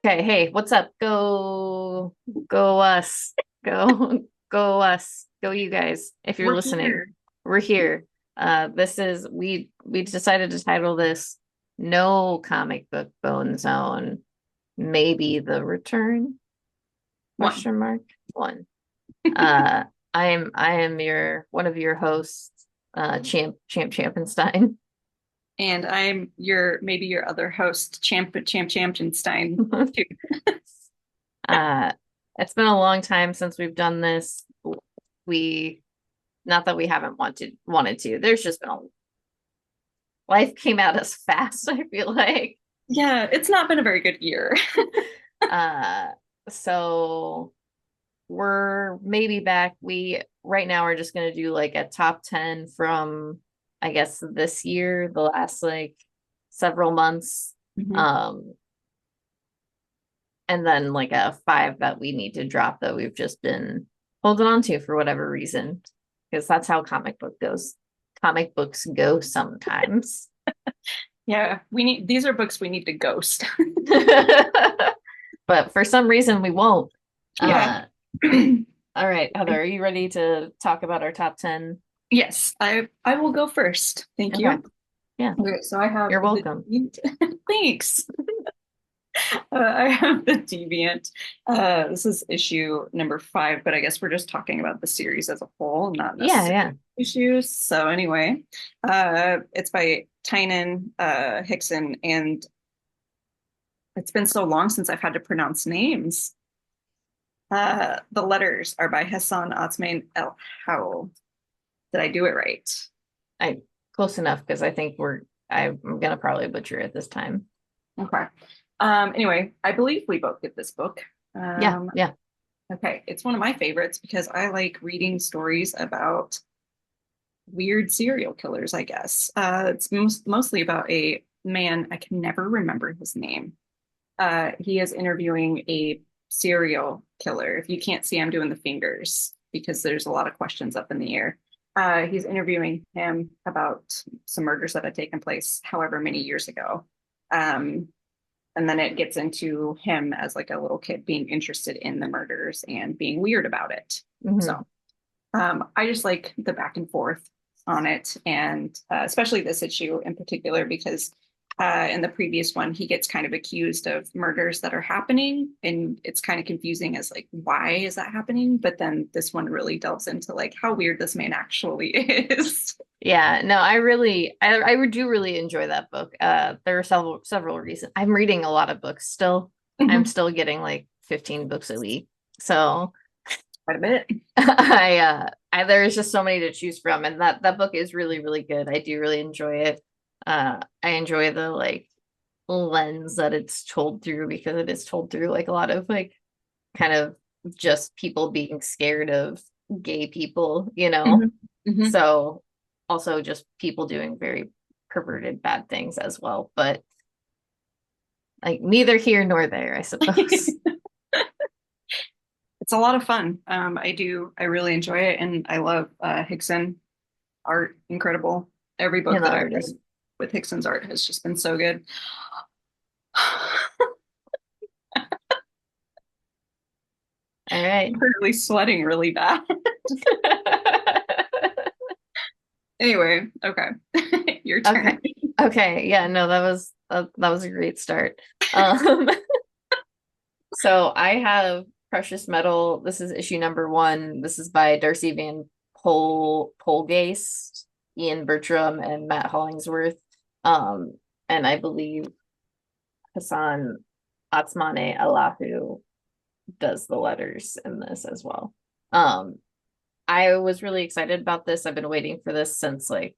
Okay, hey, what's up? Go us. Go us. Go you guys. If you're We're listening, here. we're here. This is we decided to title this No Comic Book Bone Zone. Maybe the return? One. Question mark. One. Uh I am your one of your hosts, Champ Champenstein. And I'm maybe your other host, Championstein too. Uh, it's been a long time since we've done this. We, not that we haven't wanted to. There's just been a life came at us fast, I feel like. Yeah, it's not been a very good year. Uh, so we're maybe back. We right now are just gonna do like a top 10 from I guess this year, the last like several months. Mhm. Um, and then like a five that we need to drop that we've just been holding on to for whatever reason, because that's how comic books go sometimes. Yeah, we need these are books we need to ghost. But for some reason we won't. Yeah. uh all right, Heather, are you ready to talk about our top 10? Yes, I will go first. Thank Okay. you. Yeah, Okay, so I have you're the welcome. Thanks. I have the Deviant. This is issue number 5, but I guess we're just talking about the series as a whole, not Yeah, necessarily yeah. issues. So anyway, it's by Tynan Hickson, and it's been so long since I've had to pronounce names. The letters are by Hassan Otsmane El Howell. Did I do it right? I Close enough because I think I'm gonna probably butcher it this time. Okay. Anyway, I believe we both get this book. Yeah, Um, yeah. okay, it's one of my favorites because I like reading stories about weird serial killers, I guess. It's mostly about a man, I can never remember his name. He is interviewing a serial killer. If you can't see, I'm doing the fingers because there's a lot of questions up in the air. He's interviewing him about some murders that had taken place however many years ago. Um, and then it gets into him as like a little kid being interested in the murders and being weird about it. Hmm. So I just like the back and forth on it, and especially this issue in particular because in the previous one he gets kind of accused of murders that are happening, and it's kind of confusing as like why is that happening? But then this one really delves into like how weird this man actually is. Yeah, no, I do really enjoy that book. There are several reasons. I'm reading a lot of books still. I'm still getting like 15 books a week. So Quite a bit. there's just so many to choose from, and that book is really, really good. I do really enjoy it. I enjoy the like lens that it's told through because it is told through like a lot of like kind of just people being scared of gay people, you know? Mhm. Mhm. So also just people doing very perverted bad things as well. But like neither here nor there, I suppose. It's a lot of fun. I really enjoy it, and I love Hickson art. Incredible. Every And book the that I've read artist. with Hickson's art has just been so good. All right. I'm currently sweating really bad. Anyway, okay, your Okay. turn. Okay. Yeah, no, that was a great start. Um, so I have Precious Metal. This is issue number one. This is by Darcy Van Polgeest, Ian Bertram, and Matt Hollingsworth. Um, and I believe Hassan Atsmane Allahu does the letters in this as well. Um, I was really excited about this. I've been waiting for this since like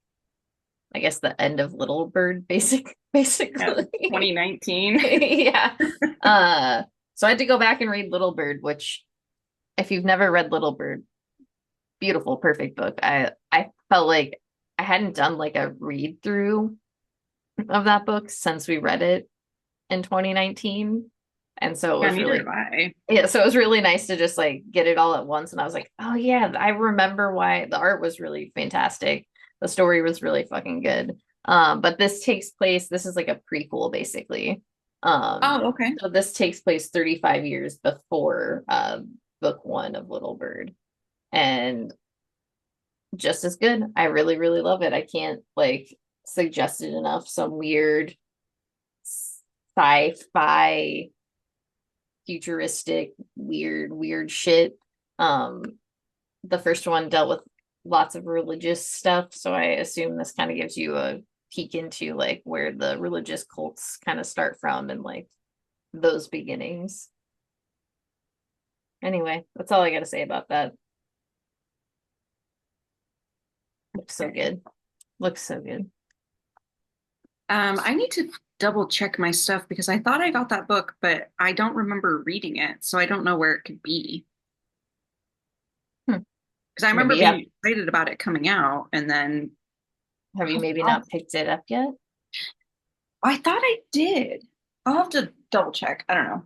I guess the end of Little Bird, Yeah, basically. 2019. Yeah. Uh, so I had to go back and read Little Bird, which if you've never read Little Bird, beautiful, perfect book. I felt like I hadn't done like a read through of that book since we read it in 2019. And so it Yeah, was neither have really, I. yeah, so it was really nice to just like get it all at once. And I was like, oh yeah, I remember why the art was really fantastic. The story was really fucking good. But this takes place, this is like a prequel basically. Oh, okay. So this takes place 35 years before book one of Little Bird. And just as good. I really, really love it. I can't like suggest it enough. Some weird sci-fi, futuristic, weird shit. Um, the first one dealt with lots of religious stuff, so I assume this kind of gives you a peek into like where the religious cults kind of start from and like those beginnings. Anyway, that's all I got to say about that. Looks so Okay. good. Looks so good. I need to double check my stuff because I thought I got that book, but I don't remember reading it, so I don't know where it could be. Hmm. Because I Maybe remember you have being excited about it coming out, and then have you maybe I'll- not picked it up yet? I thought I did. I'll have to double check. I don't know.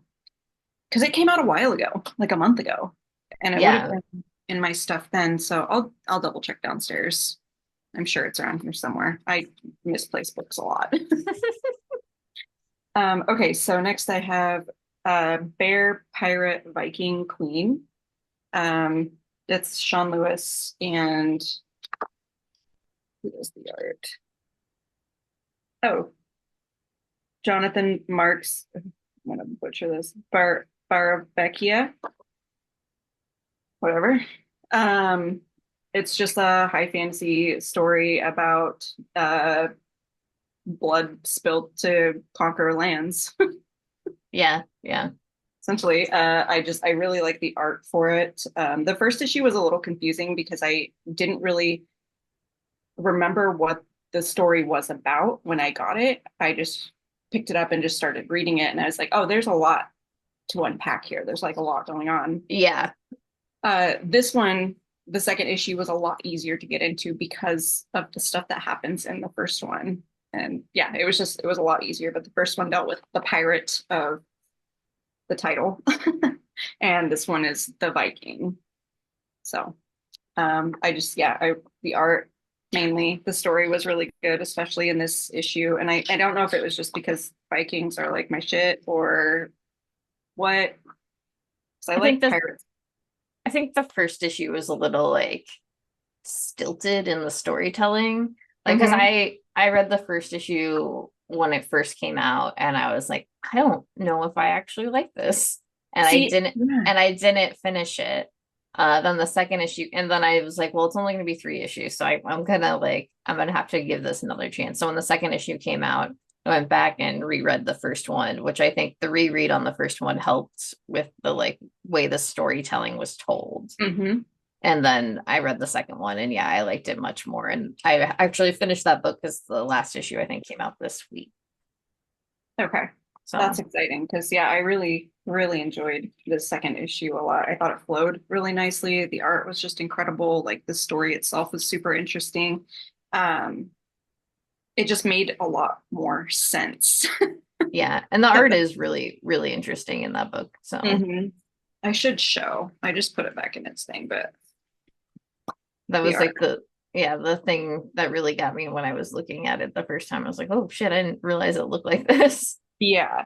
Because it came out a while ago, like a month ago, and it would have Yeah. been in my stuff then. So I'll double check downstairs. I'm sure it's around here somewhere. I misplace books a lot. Okay, so next I have Bear Pirate Viking Queen. Um, that's Sean Lewis and who does the art? Oh, Jonathan Marks. I'm gonna butcher this. Barbecchia, whatever. Um, it's just a high fantasy story about blood spilled to conquer lands. Yeah, yeah. Essentially, I really like the art for it. The first issue was a little confusing because I didn't really remember what the story was about when I got it. I just picked it up and just started reading it, and I was like, oh, there's a lot to unpack here. There's like a lot going on. Yeah. This one, the second issue was a lot easier to get into because of the stuff that happens in the first one. And yeah, it was a lot easier. But the first one dealt with the pirate of the title, and this one is the Viking. So I just yeah, the art mainly. The story was really good, especially in this issue. And I don't know if it was just because Vikings are like my shit or what. Because I I think like the pirates. I think the first issue was a little like stilted in the storytelling. Like, because Mm-hmm. I read the first issue when it first came out, and I was like, I don't know if I actually like this, and See, yeah. I didn't finish it. Then the second issue, and then I was like, well, it's only going to be three issues, so I'm gonna have to give this another chance. So when the second issue came out, I went back and reread the first one, which I think the reread on the first one helped with the like way the storytelling was told. Mm-hmm. And then I read the second one, and yeah, I liked it much more. And I actually finished that book because the last issue I think came out this week. Okay. That's So exciting because yeah, I really enjoyed the second issue a lot. I thought it flowed really nicely. The art was just incredible. Like the story itself was super interesting. Um, it just made a lot more sense. yeah, and the art is really interesting in that book. So Mhm. I should show. I just put it back in its thing, but that the was art. like the thing that really got me when I was looking at it the first time. I was like, oh shit, I didn't realize it looked like this. Yeah.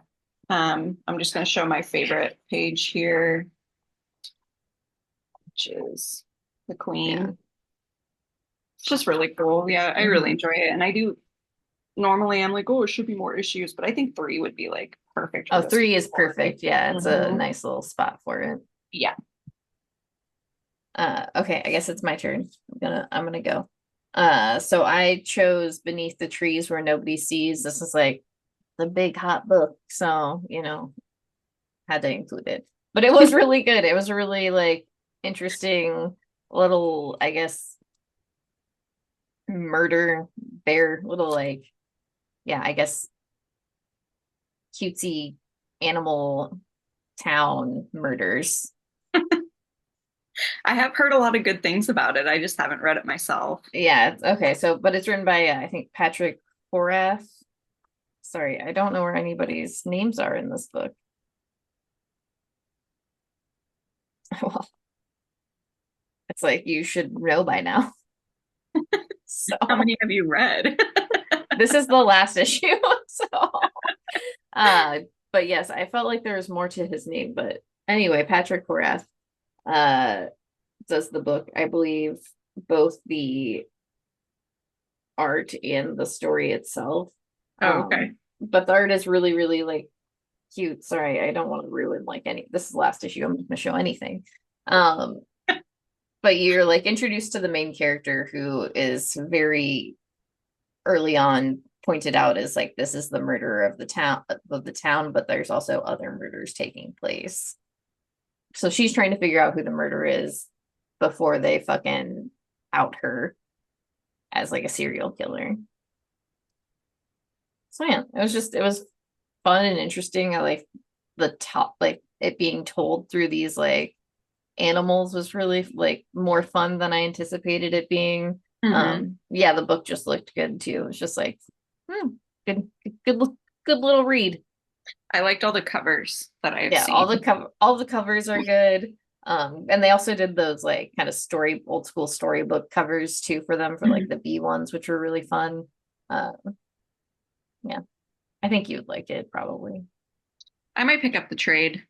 I'm just gonna show my favorite page here, which is the Yeah. Queen. It's just really cool. Yeah, I really Hmm. enjoy it. And I do normally I'm like, oh, it should be more issues, but I think three would be like perfect for Oh, this three is story. perfect. Yeah, it's a Mhm. nice little spot for it. Yeah. Okay, I guess it's my turn. I'm gonna go. So I chose Beneath the Trees Where Nobody Sees. This is like the big hot book, so had to include it. But it was really good. It was really like interesting little, I guess, murder bear, little like, yeah, I guess cutesy animal town murders. I have heard a lot of good things about it. I just haven't read it myself. Yeah, okay. So, but it's written by I think Patrick Horath. Sorry, I don't know where anybody's names are in this book. Well, it's like you should know by now. So How many have you read? this is the last issue. So uh but yes, I felt like there was more to his name. But anyway, Patrick Horath uh does the book. I believe both the art and the story itself. Oh, okay. But the art is really, really like cute. Sorry, I don't want to ruin like any. This is the last issue. I'm not gonna show anything. Um, but you're like introduced to the main character who is very early on pointed out as like this is the murderer of the town, but there's also other murders taking place. So she's trying to figure out who the murderer is before they fucking out her as like a serial killer. So yeah, it was fun and interesting. I like the top like it being told through these like animals was really like more fun than I anticipated it being. Mm-hmm. Yeah, the book just looked good too. It was just like good good good little read. I liked all the covers that I have Yeah, seen. all the covers are good. And they also did those like kind of old school storybook covers too for them for like Mhm. the B ones, which were really fun. Uh, yeah, I think you'd like it probably. I might pick up the trade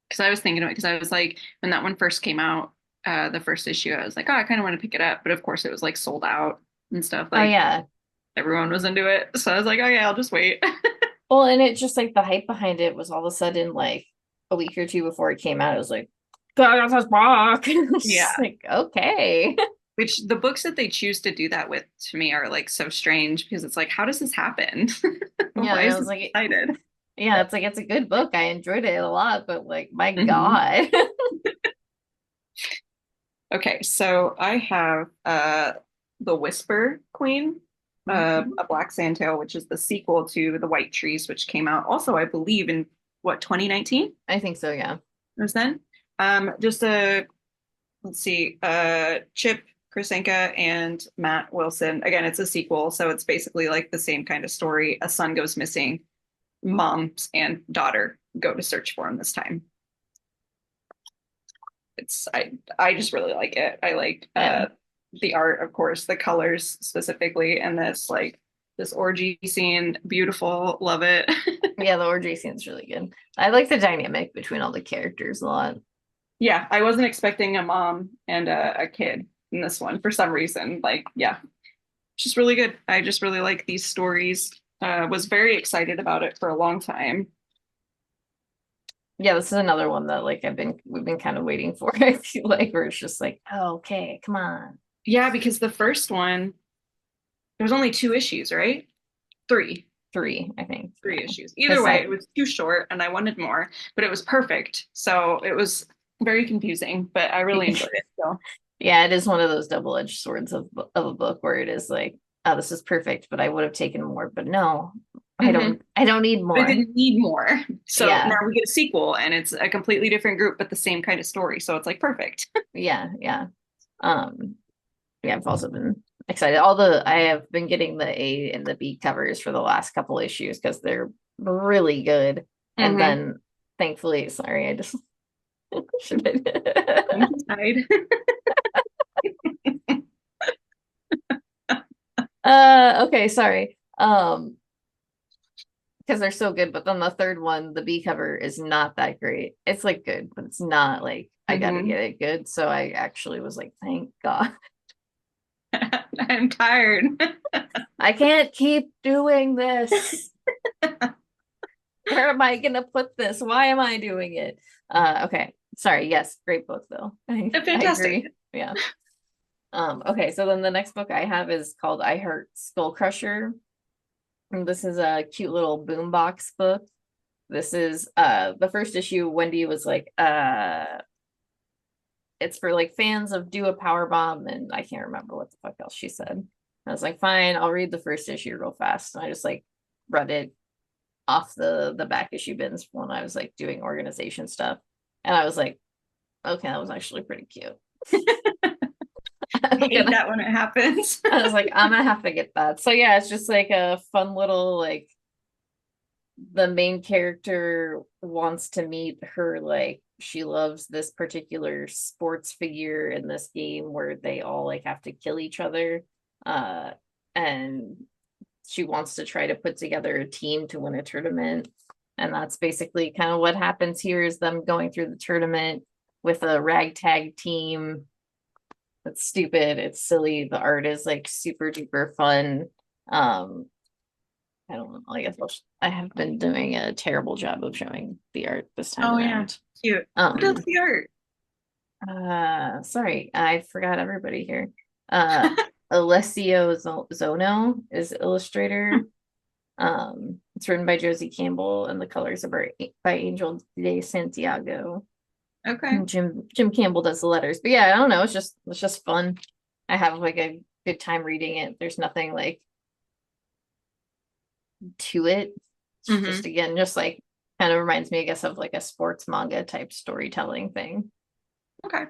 because I was thinking of it because I was like, when that one first came out, the first issue, I was like, oh, I kind of want to pick it up. But of course, it was like sold out and stuff. Oh Like yeah. everyone was into it. So I was like, oh, yeah, I'll just wait. Well, and it just like the hype behind it was all of a sudden like a week or two before it came out, it was like, God, that's book. Just Yeah. like, okay. Which the books that they choose to do that with to me are like so strange because it's like, how does this happen? Yeah, Why and I is was this like, excited? yeah, it's like it's a good book. I enjoyed it a lot, but like, my Mhm. God. Okay, so I have The Whisper Queen, Mhm. a Black Sandtail, which is the sequel to The White Trees, which came out also, I believe, in what, 2019? I think so, yeah. It was then. Just let's see, Chip Krisenka and Matt Wilson. Again, it's a sequel, so it's basically like the same kind of story. A son goes missing, moms and daughter go to search for him this time. I just really like it. I like Yeah. the art, of course, the colors specifically, and this orgy scene, beautiful, love it. Yeah, the orgy scene's really good. I like the dynamic between all the characters a lot. Yeah, I wasn't expecting a mom and a kid in this one for some reason. Like, yeah, just really good. I just really like these stories. Was very excited about it for a long time. Yeah, this is another one that like we've been kind of waiting for. I feel like where it's just like, oh, okay, come on. Yeah, because the first one, there was only two issues, right? Three. Three, I think. Three Yeah. issues. Either Because way, it was too short and I wanted more, but it was perfect. So it was very confusing, but I really enjoyed it. So yeah, it is one of those double-edged swords of a book where it is like, oh, this is perfect, but I would have taken more. But no, Mhm. I don't need But it more. didn't need more. So now Yeah, we get a sequel and it's a completely different group, but the same kind of story. So it's like perfect. yeah, yeah. Um, yeah, I've also been excited. I have been getting the A and the B covers for the last couple issues because they're really good. And Hmm. then thankfully, sorry, I just should I'm just tied. okay, sorry. Because they're so good, but then the third one, the B cover is not that great. It's like good, but it's not like I gotta Hmm. get it good. So I actually was like, thank God. I'm tired. I can't keep doing this. Where am I gonna put this? Why am I doing it? Okay. Sorry, yes, great book though. I Fantastic. agree. Yeah. Okay, so then the next book I have is called I Heart Skull Crusher. And this is a cute little boombox book. This is the first issue. Wendy was like, it's for like fans of Do a Power Bomb, and I can't remember what the fuck else she said. I was like, fine, I'll read the first issue real fast. And I just like read it off the back issue bins when I was like doing organization stuff. And I was like, okay, that was actually pretty cute. I hate that when it happens. I was like, I'm gonna have to get that. So yeah, it's just like a fun little like the main character wants to meet her like she loves this particular sports figure in this game where they all like have to kill each other. And she wants to try to put together a team to win a tournament. And that's basically kind of what happens here is them going through the tournament with a ragtag team. It's stupid, it's silly. The art is like super duper fun. I don't know. I guess I have been doing a terrible job of showing the art this time Oh yeah, around. cute. Who does the art? Sorry, I forgot everybody here. Uh, Alessio Zono is illustrator. It's written by Josie Campbell, and the colors are by Angel de Santiago. Okay. And Jim Campbell does the letters. But yeah, I don't know. It's just fun. I have like a good time reading it. There's nothing like to it. It's Hmm. just again, just like kind of reminds me, I guess, of like a sports manga type storytelling thing. Okay.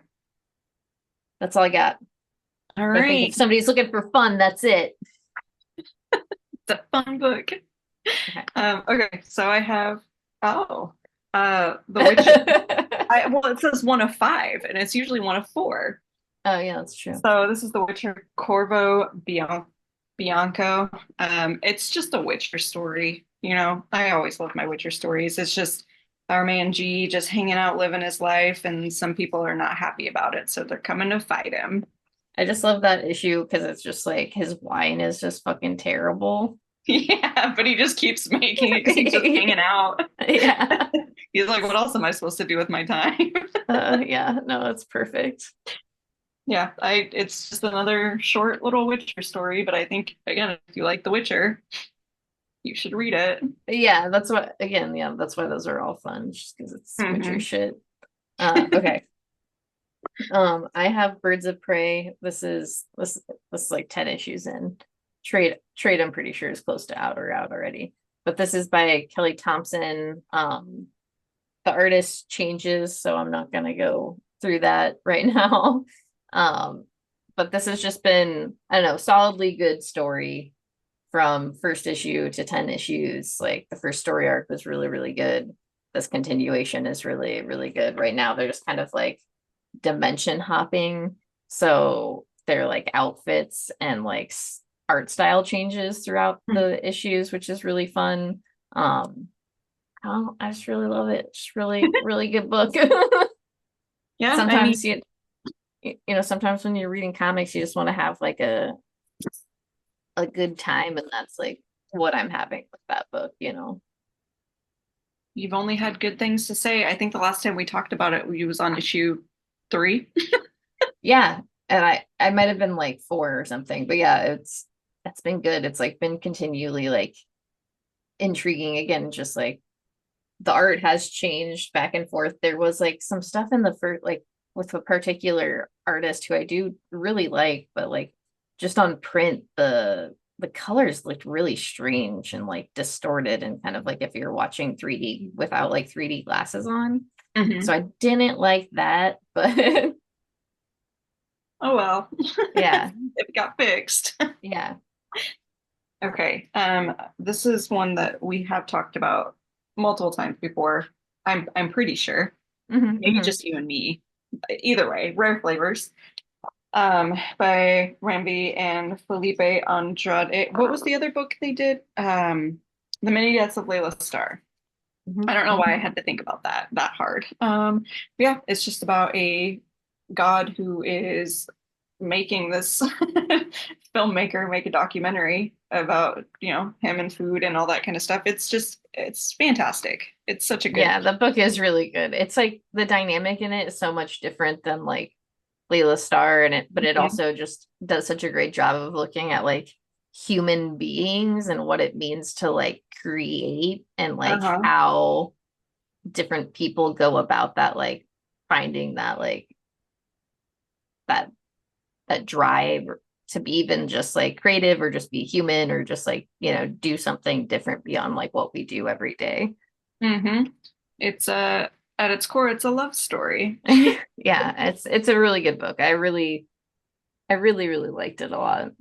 That's all I got. All But I think right. if somebody's looking for fun, that's it. It's a fun book. Okay. Okay, so I have The Witcher. Well, it says one of five, and it's usually one of four. Oh yeah, that's true. So this is The Witcher Corvo Bianco. It's just a Witcher story. I always love my Witcher stories. It's just our man G just hanging out, living his life, and some people are not happy about it, so they're coming to fight him. I just love that issue because it's just like his wine is just fucking terrible. Yeah, but he just keeps making it because he's just hanging out. Yeah. He's like, what else am I supposed to do with my time? Yeah, no, it's perfect. Yeah, it's just another short little Witcher story, but I think again, if you like The Witcher, you should read it. But yeah, that's what again, yeah, that's why those are all fun, just because it's Witcher Hmm. shit. Okay. I have Birds of Prey. This is like 10 issues in. Trade I'm pretty sure is close to out already. But this is by Kelly Thompson. The artist changes, so I'm not gonna go through that right now. But this has just been, I don't know, solidly good story from first issue to 10 issues. Like the first story arc was really, really good. This continuation is really, really good. Right now, they're just kind of like dimension hopping. So they're like outfits and like art style changes throughout the issues, which is really fun. I just really love it. It's really, really good book. Yeah, I mean, Sometimes sometimes when you're reading comics, you just want to have like a good time, and that's like what I'm having with that book. you've only had good things to say. I think the last time we talked about it, we was on issue 3. Yeah, and I might have been like 4 or something, but yeah, it's been good. It's like been continually like intriguing again, just like the art has changed back and forth. There was like some stuff in the first, like with a particular artist who I do really like, but like just on print, the colors looked really strange and like distorted and kind of like if you're watching 3D without like 3D glasses on. Hmm. So I didn't like that, but Oh well, yeah, it got fixed. yeah. Okay, this is one that we have talked about multiple times before. I'm pretty sure. Hmm, Maybe hmm. just you and me. Either way, Rare Flavors. By Rambi and Felipe Andrade. What was the other book they did? The Many Deaths of Layla Starr. Hmm, I don't know why I hmm. had to think about that hard. Yeah, it's just about a god who is making this filmmaker make a documentary about, him and food and all that kind of stuff. It's fantastic. It's such a good. Yeah, the book is really good. It's like the dynamic in it is so much different than like Layla Starr but it Mhm. also just does such a great job of looking at like human beings and what it means to like create and like Uh-huh. how different people go about that, like finding that like that that drive to be even just like creative or just be human or just like, do something different beyond like what we do every day. Hmm. It's at its core, it's a love story. Yeah, it's a really good book. I really, really liked it a lot.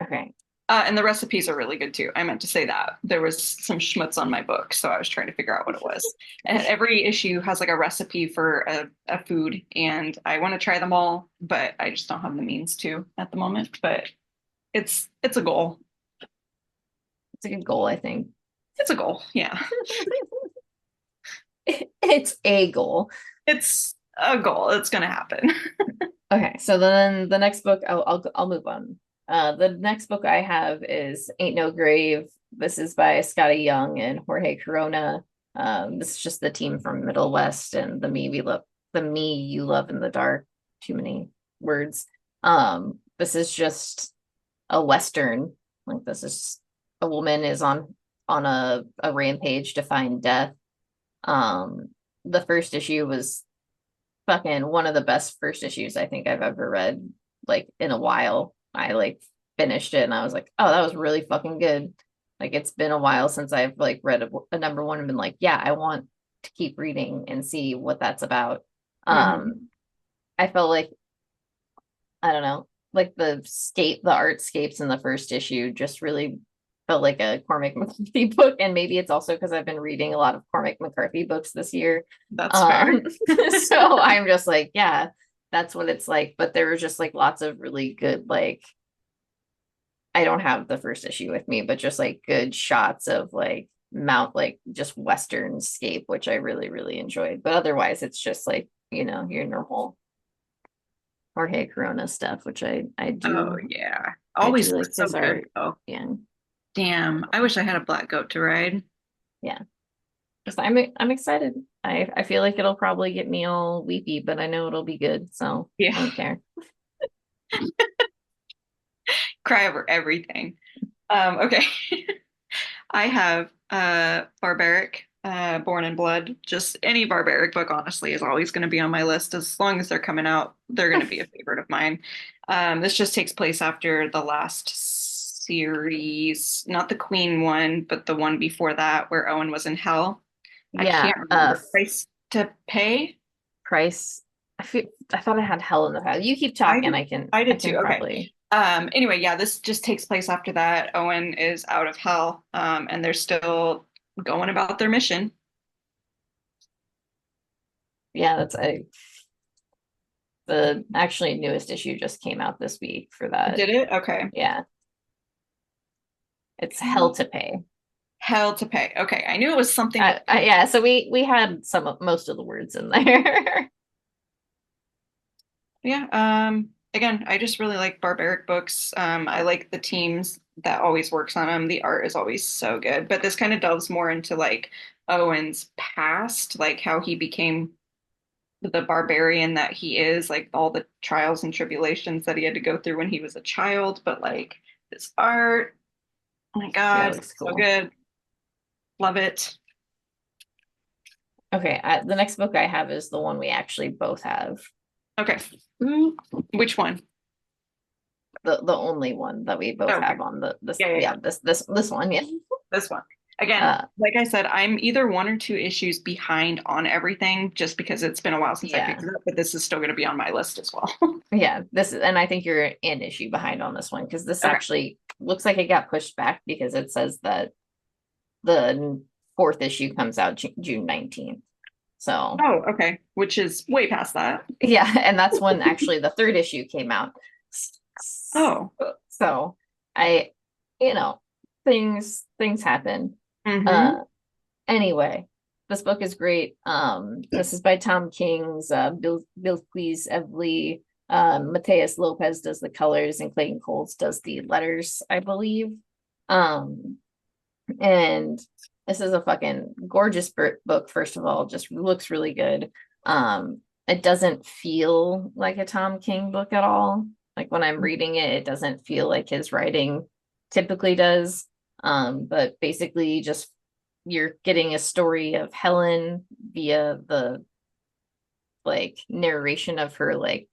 Okay. And the recipes are really good too. I meant to say that. There was some schmutz on my book, so I was trying to figure out what it was. And every issue has like a recipe for a food, and I want to try them all, but I just don't have the means to at the moment. But it's a goal. It's a good goal, I think. It's a goal. Yeah. It's a goal. It's a goal. It's gonna happen. Okay, so then the next book, I'll move on. The next book I have is Ain't No Grave. This is by Scotty Young and Jorge Corona. This is just the team from Middle West and the me you love in the dark. Too many words. This is just a Western. Like this is a woman is on a rampage to find death. The first issue was fucking one of the best first issues I think I've ever read, like in a while. I like finished it and I was like, oh, that was really fucking good. Like it's been a while since I've like read a number one and been like, yeah, I want to keep reading and see what that's about. Mhm. I felt like, I don't know, like the artscapes in the first issue just really felt like a Cormac McCarthy book. And maybe it's also because I've been reading a lot of Cormac McCarthy books this year. That's fair. So I'm just like, yeah, that's what it's like. But there were just like lots of really good, like, I don't have the first issue with me, but just like good shots of like like just Western scape, which I really, really enjoyed. But otherwise, it's just like, your normal Jorge Corona stuff, which I Oh do yeah. I Always do like looks so his good art. though. Yeah. Damn. I wish I had a black goat to ride. Yeah. Just I'm excited. I feel like it'll probably get me all weepy, but I know it'll be good, so Yeah. I don't care. Cry over everything. Okay. I have Barbaric, Born in Blood. Just any Barbaric book, honestly, is always going to be on my list. As long as they're coming out, they're going to be a favorite of mine. This just takes place after the last series, not the Queen one, but the one before that, where Owen was in hell. I Yeah, can't remember. Price to Pay. Price. I thought I had Hell in the Past. You keep I talking, did. I can I I did too. can Okay. probably. Anyway, yeah, this just takes place after that. Owen is out of hell, and they're still going about their mission. Yeah, that's the actually newest issue just came out this week for that. Did it? Okay. Yeah, it's Hell to Pay. Hell to Pay. Okay. I knew it was something with Yeah, so we had most of the words in there. yeah. Again, I just really like barbaric books. I like the teams that always works on them. The art is always so good. But this kind of delves more into like Owen's past, like how he became the barbarian that he is, like all the trials and tribulations that he had to go through when he was a child. But like this art, oh my Yeah, it God, looks so cool. good. Love it. Okay, the next book I have is the one we actually both have. Okay. Which one? The only one that we both Okay. have on the this Yeah, yeah, yeah. yeah this one, yeah. This one. Again, uh like I said, I'm either one or two issues behind on everything just because it's been a while since I yeah picked it up, but this is still going to be on my list as well. yeah, this is, and I think you're an issue behind on this one because this Okay. actually looks like it got pushed back because it says that the fourth issue comes out June 19th. So Oh, okay. Which is way past that. yeah, and that's when actually the third issue came out. Oh. So I, you know, things happen. Mm-hmm. Uh anyway, this book is great. This is by Tom King's Bilquis Evely. Mateus Lopez does the colors and Clayton Coles does the letters, I believe. Um, and this is a fucking gorgeous book, first of all, just looks really good. It doesn't feel like a Tom King book at all. Like when I'm reading it, it doesn't feel like his writing typically does. But basically just you're getting a story of Helen via the like narration of her like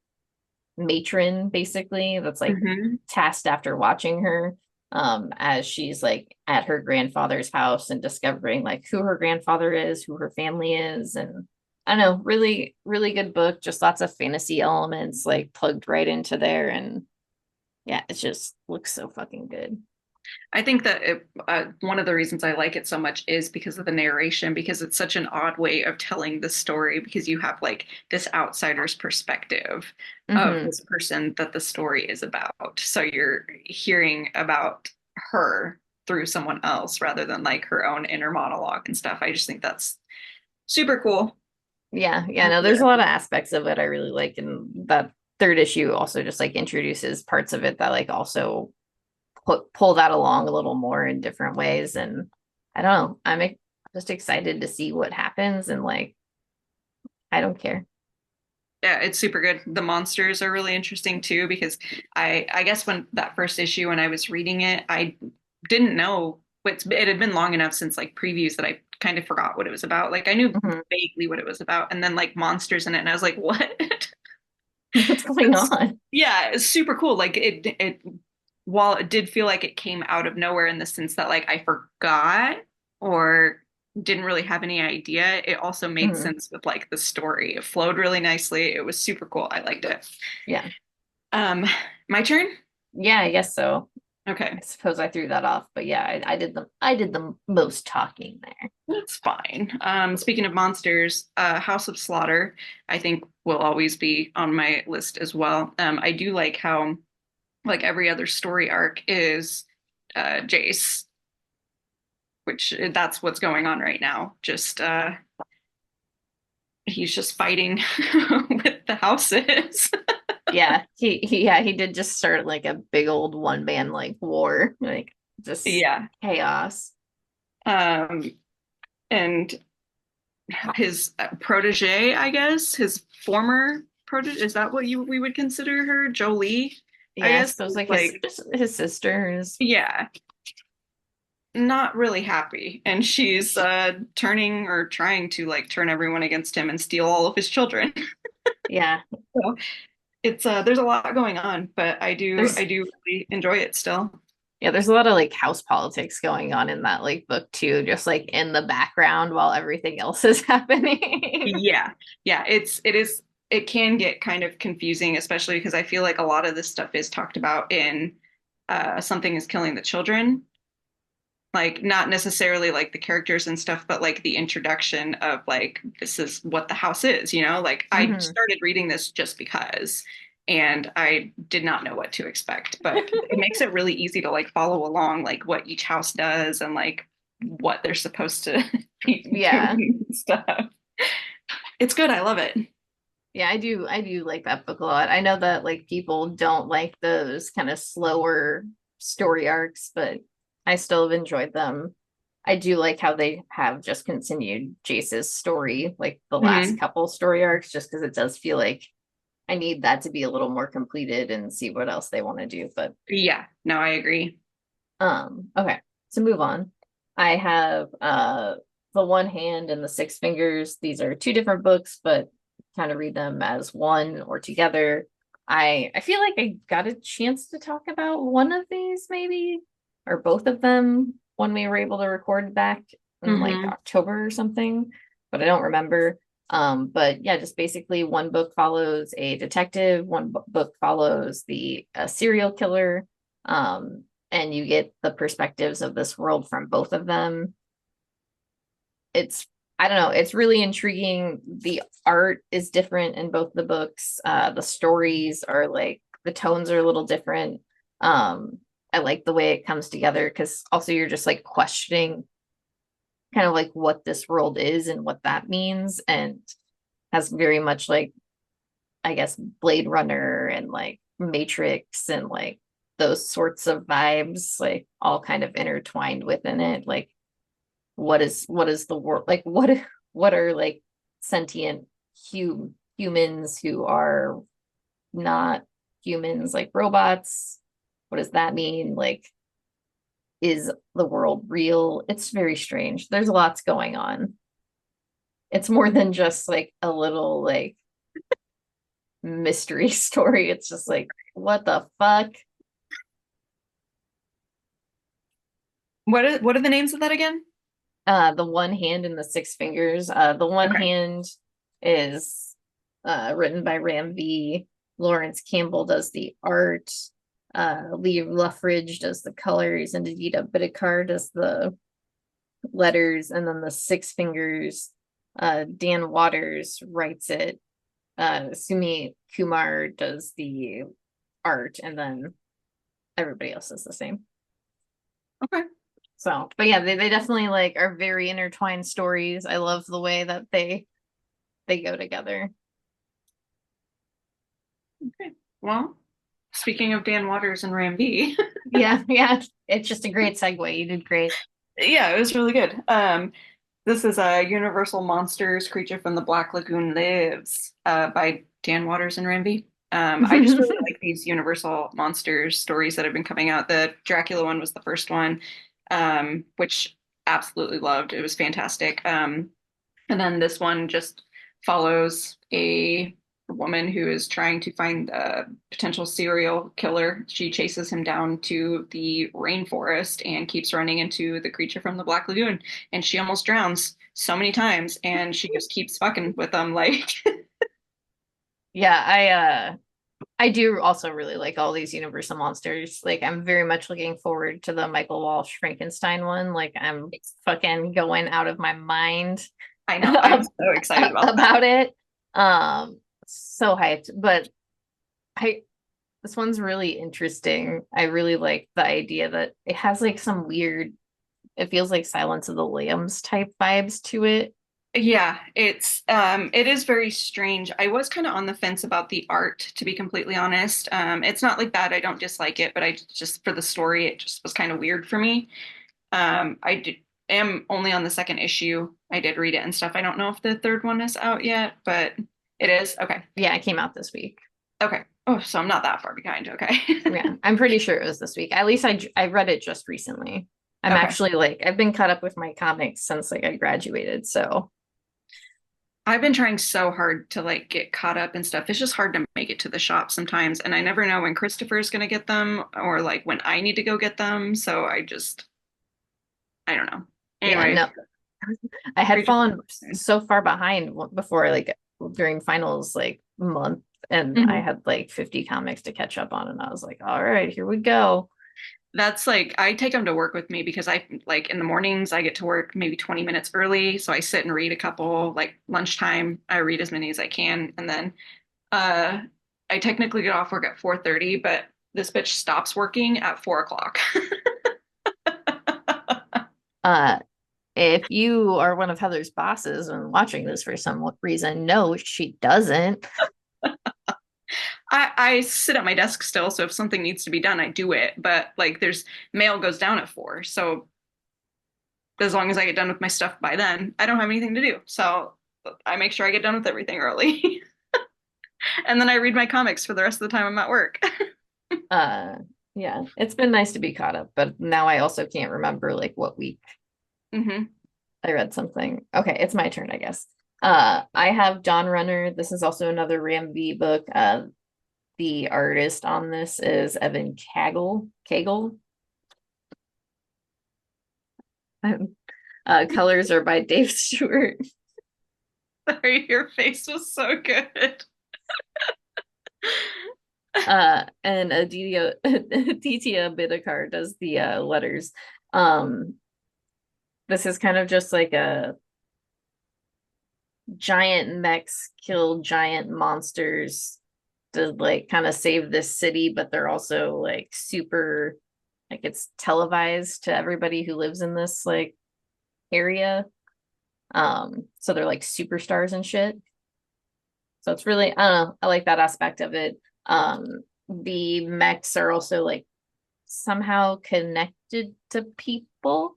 matron basically that's like Mm-hmm. tasked after watching her as she's like at her grandfather's house and discovering like who her grandfather is, who her family is. And I don't know, really really good book, just lots of fantasy elements like plugged right into there. And yeah, it just looks so fucking good. I think that one of the reasons I like it so much is because of the narration, because it's such an odd way of telling the story, because you have like this outsider's perspective of Mm-hmm. this person that the story is about. So you're hearing about her through someone else rather than like her own inner monologue and stuff. I just think that's super cool. Yeah, no, there's a lot of aspects of it I really like, and that third issue also just like introduces parts of it that like also pull that along a little more in different ways. And I don't know, just excited to see what happens, and like I don't care. Yeah, it's super good. The monsters are really interesting too because I guess when that first issue when I was reading it, I didn't know it had been long enough since like previews that I kind of forgot what it was about. Like I knew Mhm. vaguely what it was about, and then like monsters in it, and I was like, what? What's going on? Yeah, it's super cool. Like it while it did feel like it came out of nowhere in the sense that like I forgot or didn't really have any idea, it also made Mhm. sense with like the story. It flowed really nicely. It was super cool. I liked it. Yeah, Um, my turn? yeah, I guess so. I Okay, suppose I threw that off, but yeah, I did the most talking there. that's fine. Speaking of monsters, House of Slaughter, I think will always be on my list as well. I do like how like every other story arc is Jace, which that's what's going on right now. Just he's just fighting with the houses. Yeah, he did just start like a big old one man like war, like just Yeah. chaos. Um, and his protege, I guess, his former protege, is that what you we would consider her? Jolie, I Yeah, I guess. suppose like Like, his sisters. yeah, not really happy. And she's turning or trying to like turn everyone against him and steal all of his children. Yeah, So it's there's a lot going on, but there's I do really enjoy it still. yeah, there's a lot of like house politics going on in that like book too, just like in the background while everything else is happening. Yeah. Yeah, it can get kind of confusing, especially because I feel like a lot of this stuff is talked about in Something is Killing the Children. Like not necessarily like the characters and stuff, but like the introduction of like this is what the house is, you know? Like I Mhm. started reading this just because and I did not know what to expect, but it makes it really easy to like follow along like what each house does and like what they're supposed to be Yeah. doing and stuff. It's good. I love it. Yeah, I do like that book a lot. I know that like people don't like those kind of slower story arcs, but I still have enjoyed them. I do like how they have just continued Jace's story, like the last Mhm. couple story arcs, just because it does feel like I need that to be a little more completed and see what else they want to do. But Yeah, no, I agree. okay, to move on. I have The One Hand and the Six Fingers. These are two different books, but kind of read them as one or together. I feel like I got a chance to talk about one of these maybe or both of them when we were able to record back in like Hmm. October or something, but I don't remember. But yeah, just basically one book follows a detective, one book follows the serial killer. And you get the perspectives of this world from both of them. It's I don't know, it's really intriguing. The art is different in both the books. The stories are like the tones are a little different. I like the way it comes together because also you're just like questioning kind of like what this world is and what that means, and has very much like I guess Blade Runner and like Matrix and like those sorts of vibes, like all kind of intertwined within it. Like what is the world like what are like sentient humans who are not humans, like robots? What does that mean? Like, is the world real? It's very strange. There's lots going on. It's more than just like a little like mystery story. It's just like, what the fuck? What are the names of that again? The One Hand and the Six Fingers. The One Okay. Hand is written by Ram V. Lawrence Campbell does the art. Lee Luffridge does the colors, and Davida Bidikar does the letters. And then the Six Fingers, Dan Waters writes it. Sumi Kumar does the art, and then everybody else is the same. Okay. So, but yeah, they definitely like are very intertwined stories. I love the way that they go together. Okay. Well, speaking of Dan Waters and Ram V, Yeah, yeah. It's just a great segue. You did great. yeah, it was really good. This is a Universal Monsters Creature from the Black Lagoon Lives by Dan Waters and Ram V. I just really like these Universal Monsters stories that have been coming out. The Dracula one was the first one, which absolutely loved. It was fantastic. And then this one just follows a woman who is trying to find a potential serial killer. She chases him down to the rainforest and keeps running into the creature from the Black Lagoon. And she almost drowns so many times, and she just keeps fucking with them. Like, Yeah, I do also really like all these Universal monsters. Like I'm very much looking forward to the Michael Walsh Frankenstein one. Like I'm fucking going out of my mind I know, I'm so excited about that. about it. So hyped. But I this one's really interesting. I really like the idea that it has like some weird, it feels like Silence of the Lambs type vibes to it. Yeah, it is very strange. I was kind of on the fence about the art, to be completely honest. It's not like that. I don't dislike it, but I just for the story, it just was kind of weird for me. Am only on the second issue. I did read it and stuff. I don't know if the third one is out yet, but it is. Okay. Yeah, it came out this week. Okay. Oh, so I'm not that far behind. Okay. Yeah, I'm pretty sure it was this week. At least I read it just recently. I'm Okay. actually like I've been caught up with my comics since like I graduated. So I've been trying so hard to like get caught up and stuff. It's just hard to make it to the shop sometimes, and I never know when Christopher's gonna get them or like when I need to go get them. So I don't know. yeah, Anyway, no, I had Creature from fallen so far behind before like during finals like month, and I Mhm. had like 50 comics to catch up on, and I was like, all right, here we go. That's like I take them to work with me because I like in the mornings I get to work maybe 20 minutes early, so I sit and read a couple. Like lunchtime, I read as many as I can, and then uh I technically get off work at 4:30, but this bitch stops working at 4 o'clock. Uh, if you are one of Heather's bosses and watching this for some reason, no, she doesn't. I sit at my desk still, so if something needs to be done, I do it. But like there's mail goes down at 4, so as long as I get done with my stuff by then, I don't have anything to do. So I make sure I get done with everything early. And then I read my comics for the rest of the time I'm at work. Uh, yeah, it's been nice to be caught up, but now I also can't remember like what week Hmm. I read something. Okay, it's my turn, I guess. I have Dawnrunner. This is also another Ram V book. The artist on this is Evan Kagel. Colors are by Dave Stewart. Sorry, your face was so good. And Aditya Aditya Bidikar does the letters. Um, this is kind of just like a giant mechs kill giant monsters to like kind of save this city, but they're also like super like it's televised to everybody who lives in this like area. So they're like superstars and shit. So it's really I don't know, I like that aspect of it. The mechs are also like somehow connected to people.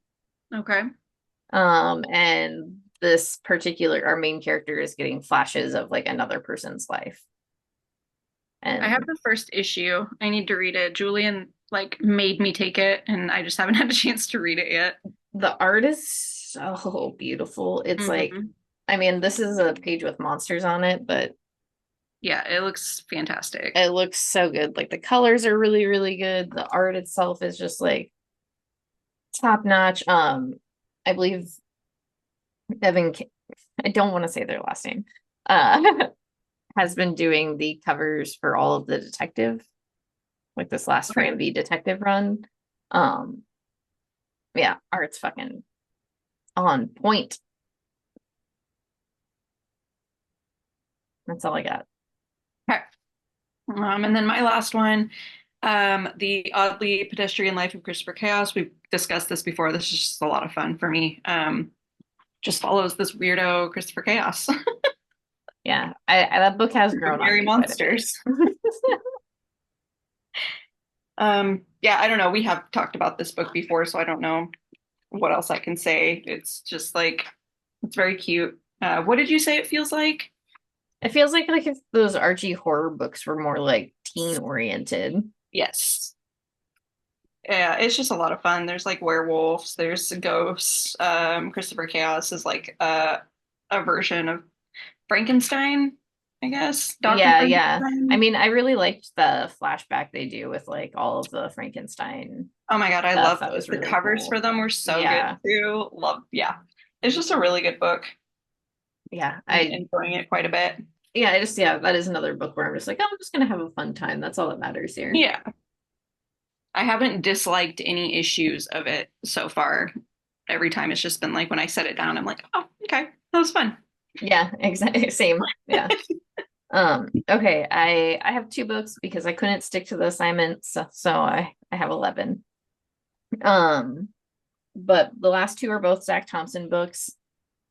Okay. And this particular our main character is getting flashes of like another person's life. I have And the first issue. I need to read it. Julian like made me take it and I just haven't had a chance to read it yet. the art is so beautiful. It's like, Hmm. I mean, this is a page with monsters on it, but Yeah, it looks fantastic. it looks so good. Like the colors are really, really good. The art itself is just like top notch. I believe Evan, I don't want to say their last name, uh, has been doing the covers for all of the detective, like this last Okay. Ram V detective run. Um, yeah, art's fucking on point. That's all I got. Okay. And then my last one. The Oddly Pedestrian Life of Christopher Chaos. We've discussed this before. This is just a lot of fun for me. Just follows this weirdo Christopher Chaos. Yeah, that book has grown on Ordinary me quite a bit. monsters. Yeah, I don't know. We have talked about this book before, so I don't know what else I can say. It's just like it's very cute. What did you say it feels like? It feels like if those Archie horror books were more like teen oriented. Yes. Yeah, it's just a lot of fun. There's like werewolves, there's ghosts. Christopher Chaos is like a version of Frankenstein, I guess. Dr. Yeah, yeah. I Frankenstein. mean, I really liked the flashback they do with like all of the Frankenstein Oh my God, I stuff. love That those. was The really covers for cool. them were so good Yeah, too. Love, yeah. It's just a really good book. yeah. I'm enjoying it quite a bit. That is another book where I'm just like, oh, I'm just gonna have a fun time. That's all that matters here. Yeah. I haven't disliked any issues of it so far. Every time it's just been like when I set it down, I'm like, oh, okay, that was fun. Yeah, exactly. Same. Yeah. Okay, I have two books because I couldn't stick to the assignments, so I have 11. Um, but the last two are both Zach Thompson books,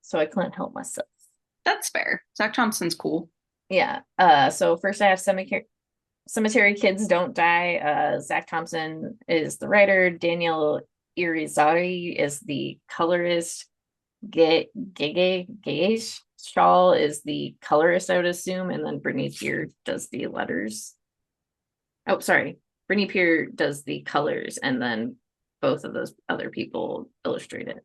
so I couldn't help myself. That's fair. Zach Thompson's cool. Yeah. So first I have Cemetery Kids Don't Die. Zach Thompson is the writer. Daniel Irizarry is the colorist. Gage Shaw is the colorist, I would assume, and then Brittany Peer does the letters. Oh, sorry. Brittany Peer does the colors, and then both of those other people illustrate it.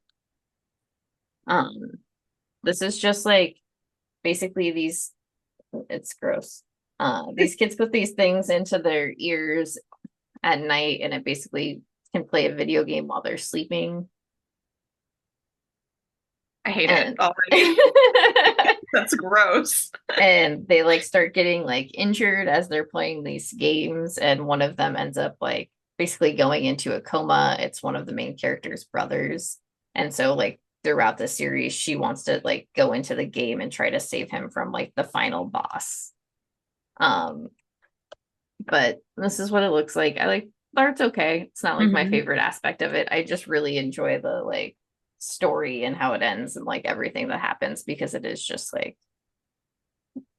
This is just like basically it's gross. These kids put these things into their ears at night, and it basically can play a video game while they're sleeping. I hate it And already. That's gross. and they like start getting like injured as they're playing these games, and one of them ends up like basically going into a coma. It's one of the main characters' brothers, and so like throughout the series she wants to like go into the game and try to save him from like the final boss. um but this is what it looks like. I like the art's okay. It's not like my Mhm. favorite aspect of it. I just really enjoy the like story and how it ends and like everything that happens, because it is just like,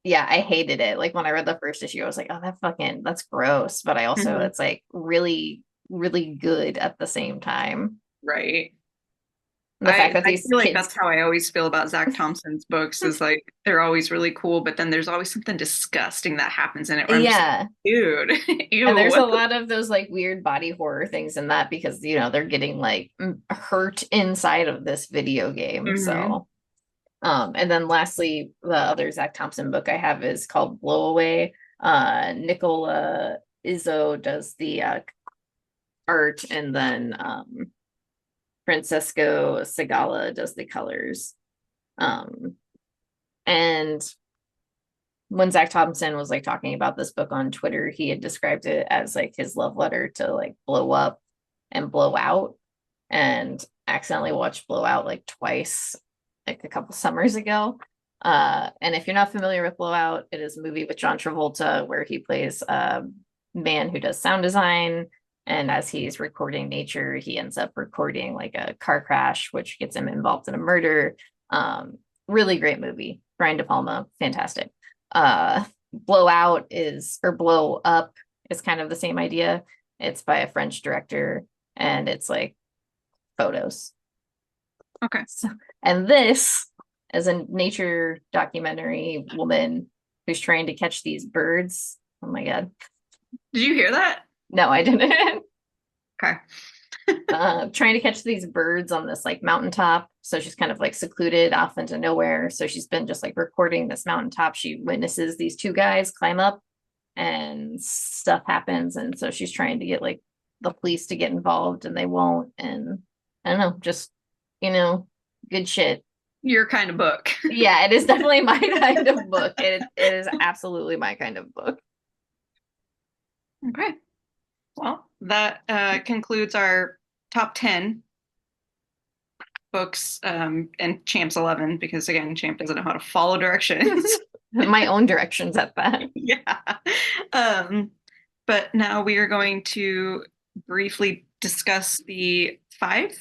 yeah, I hated it. Like when I read the first issue, I was like, oh, that's gross. But I also, Mhm. it's like really, really good at the same time. Right. And the fact that I these feel like kids, that's how I always feel about Zach Thompson's books is like they're always really cool, but then there's always something disgusting that happens in it where I'm just yeah. like, dude, And there's a ew. lot of those like weird body horror things in that, because, they're getting like hurt inside of this video game. Mhm. So, and then lastly, the other Zach Thompson book I have is called Blow Away. Nicola Izzo does the art, and then Francesco Segala does the colors. Um, and when Zach Thompson was like talking about this book on Twitter, he had described it as like his love letter to like blow up and blow out. And accidentally watched Blow Out like twice, like a couple summers ago. And if you're not familiar with Blowout, it is a movie with John Travolta where he plays a man who does sound design. And as he's recording nature, he ends up recording like a car crash, which gets him involved in a murder. Really great movie. Brian De Palma, fantastic. Blowout is, or Blow Up is kind of the same idea. It's by a French director, and it's like photos. Okay. So, and this is a nature documentary woman who's trying to catch these birds. Oh my God. Did you hear that? No, I didn't. Okay. Trying to catch these birds on this like mountaintop. So she's kind of like secluded off into nowhere. So she's been just like recording this mountaintop. She witnesses these two guys climb up and stuff happens. And so she's trying to get like the police to get involved, and they won't. And I don't know, just, good shit. Your kind of book. Yeah, it is definitely my kind of book. It is absolutely my kind of book. Okay. Well, that concludes our top 10 books and Champ's 11, because again, Champ doesn't know how to follow directions. My own directions at that. Yeah. Um, but now we are going to briefly discuss the five. Did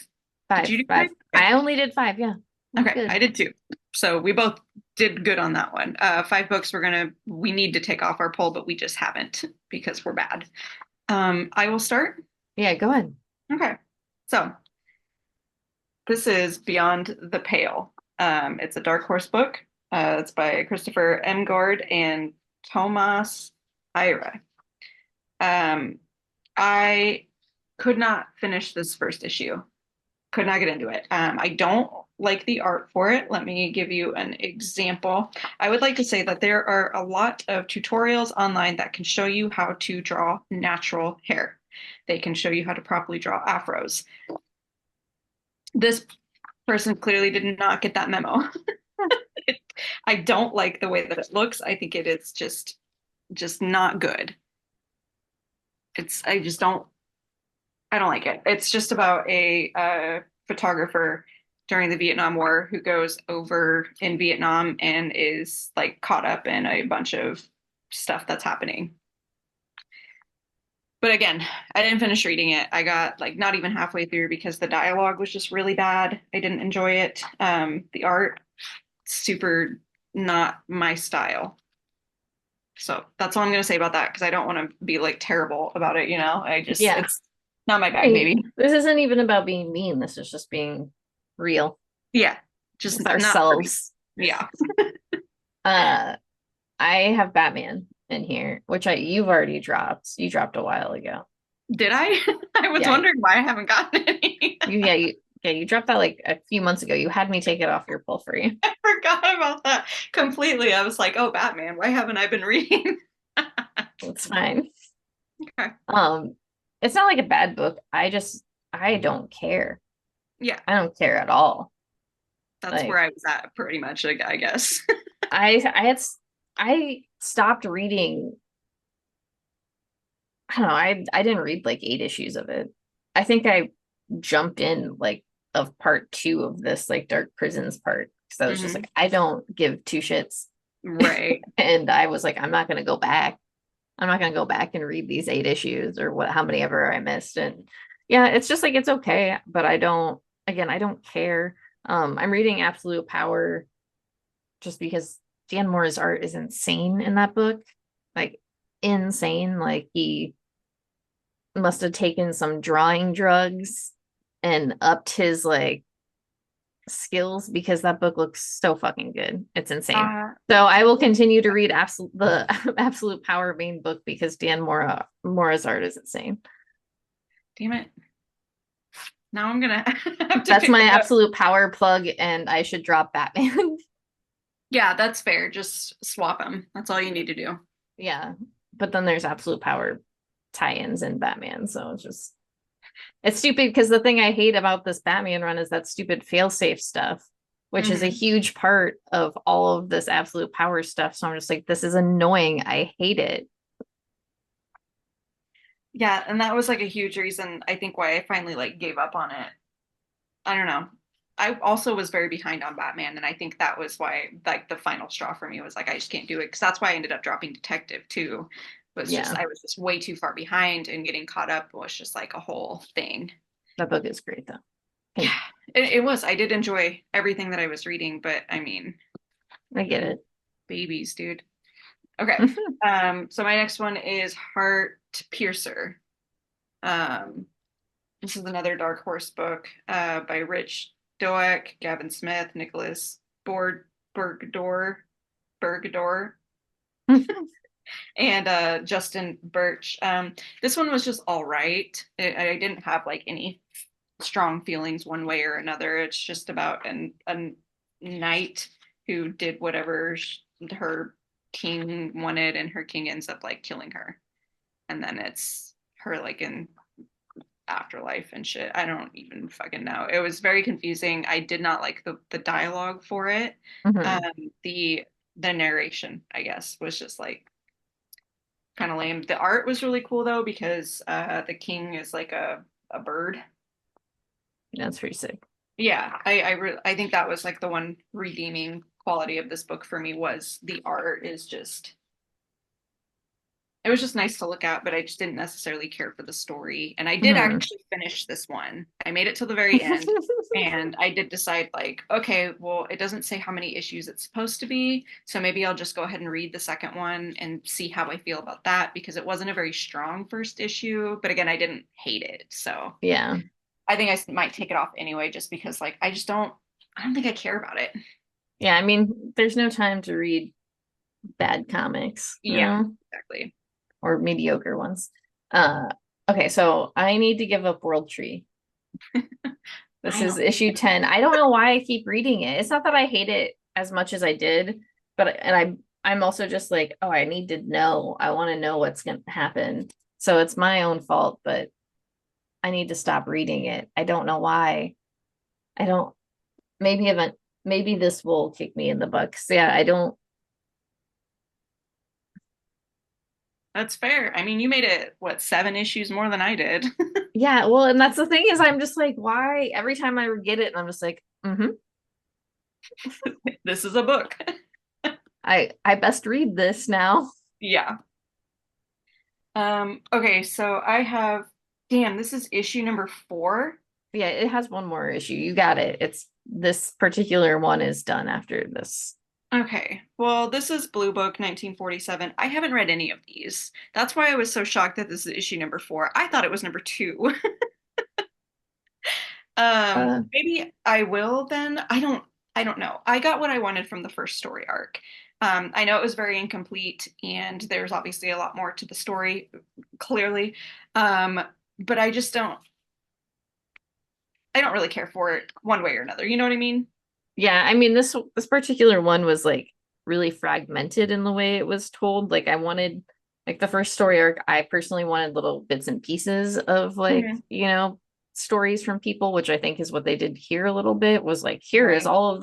Five, you do five? five. Okay. I only did five. Yeah, that's Okay, good. I did too. So we both did good on that one. Five books we need to take off our poll, but we just haven't because we're bad. I will start. Yeah, go ahead. Okay. So this is Beyond the Pale. It's a Dark Horse book. It's by Christopher M. Gord and Tomas Ira. Um, I could not finish this first issue. Could not get into it. I don't like the art for it. Let me give you an example. I would like to say that there are a lot of tutorials online that can show you how to draw natural hair. They can show you how to properly draw afros. This person clearly did not get that memo. I don't like the way that it looks. I think it is just not good. I don't like it. It's just about a photographer during the Vietnam War who goes over in Vietnam and is like caught up in a bunch of stuff that's happening. But again, I didn't finish reading it. I got like not even halfway through because the dialogue was just really bad. I didn't enjoy it. The art, super not my style. So that's all I'm gonna say about that because I don't want to be like terrible about it, you know? Yeah. It's not my bag, Hey, maybe. this isn't even about being mean. This is just being real Yeah, just with not for me. ourselves. Yeah. Uh, I have Batman in here, which you've already dropped. You dropped a while ago. Did I? I was Yeah, wondering why I haven't gotten any. you dropped that like a few months ago. You had me take it off your pull for you. I forgot about that completely. I was like, oh, Batman, why haven't I been reading? It's fine. Okay. Um, it's not like a bad book. I don't care. Yeah, I don't care at all. that's where Like I was at pretty much, I guess. I stopped reading. I don't know. I didn't read like 8 issues of it. I think I jumped in like of part two of this like Dark Prisons part because I was just Hmm. like I don't give two shits, Right. and I was like I'm not gonna go back. I'm not gonna go back and read these 8 issues or what how many ever I missed. And yeah, it's just like it's okay, but I don't. Again, I don't care. I'm reading Absolute Power just because Dan Moore's art is insane in that book. Like insane. Like he must have taken some drawing drugs and upped his like skills because that book looks so fucking good. It's insane. Uh, So I will continue to read the Absolute Power main book because Dan Mora's art is insane. damn it. Now I'm gonna have to That's pick my it up. Absolute Power plug, and I should drop Batman. Yeah, that's fair. Just swap them. That's all you need to do. Yeah, but then there's Absolute Power tie-ins in Batman, so it's stupid because the thing I hate about this Batman run is that stupid failsafe stuff, which is a Hmm. huge part of all of this Absolute Power stuff. So I'm just like, this is annoying. I hate it. Yeah, and that was like a huge reason I think why I finally like gave up on it. I don't know. I also was very behind on Batman, and I think that was why like the final straw for me was like I just can't do it because that's why I ended up dropping Detective too. Was just Yeah, I was just way too far behind, and getting caught up was just like a whole thing. that book is great though. Yeah, Hey, it was. I did enjoy everything that I was reading, but I mean, I get it. babies, dude. Okay. So my next one is Heart Piercer. Um, this is another Dark Horse book by Rich Doak, Gavin Smith, Nicholas Bergdor, Bergdor, and Justin Birch. This one was just all right. I didn't have like any strong feelings one way or another. It's just about a knight who did whatever her king wanted, and her king ends up like killing her. And then it's her like in afterlife and shit. I don't even fucking know. It was very confusing. I did not like the dialogue for it. Um, Mhm. the narration, I guess, was just like kind of lame. The art was really cool though because the king is like a bird. That's pretty sick. Yeah, I think that was like the one redeeming quality of this book for me was the art is just it was just nice to look at, but I just didn't necessarily care for the story. And I did Hmm. actually finish this one. I made it till the very end, and I did decide, like, okay, well, it doesn't say how many issues it's supposed to be, so maybe I'll just go ahead and read the second one and see how I feel about that because it wasn't a very strong first issue, but again, I didn't hate it. So Yeah. I think I might take it off anyway, just because like I don't think I care about it. Yeah, I mean, there's no time to read bad comics, Yeah, exactly. or mediocre ones. Uh, okay, so I need to give up World Tree. This I is don't. issue 10. I don't know why I keep reading it. It's not that I hate it as much as I did, but I'm also just like, oh, I need to know. I want to know what's going to happen. So it's my own fault, but I need to stop reading it. I don't know why. I don't maybe event maybe this will kick me in the butt. 'Cause, yeah, I don't. That's fair. I mean, you made it what, 7 issues more than I did. Yeah, well, and that's the thing is I'm just like, why every time I get it, and I'm just like, This is a book. I best read this now. Yeah. Okay, so I have, damn, this is issue number 4. Yeah, it has one more issue. You got it. It's this particular one is done after this. Okay. Well, this is Blue Book 1947. I haven't read any of these. That's why I was so shocked that this is issue number 4. I thought it was number 2. Uh, Maybe I will then. I don't know. I got what I wanted from the first story arc. I know it was very incomplete and there's obviously a lot more to the story, clearly. Um, but I don't really care for it one way or another. You know what I mean? yeah, I mean this particular one was like really fragmented in the way it was told. Like I wanted like the first story arc, I personally wanted little bits and pieces of like, Mhm. stories from people, which I think is what they did here a little bit, was like here is Right. all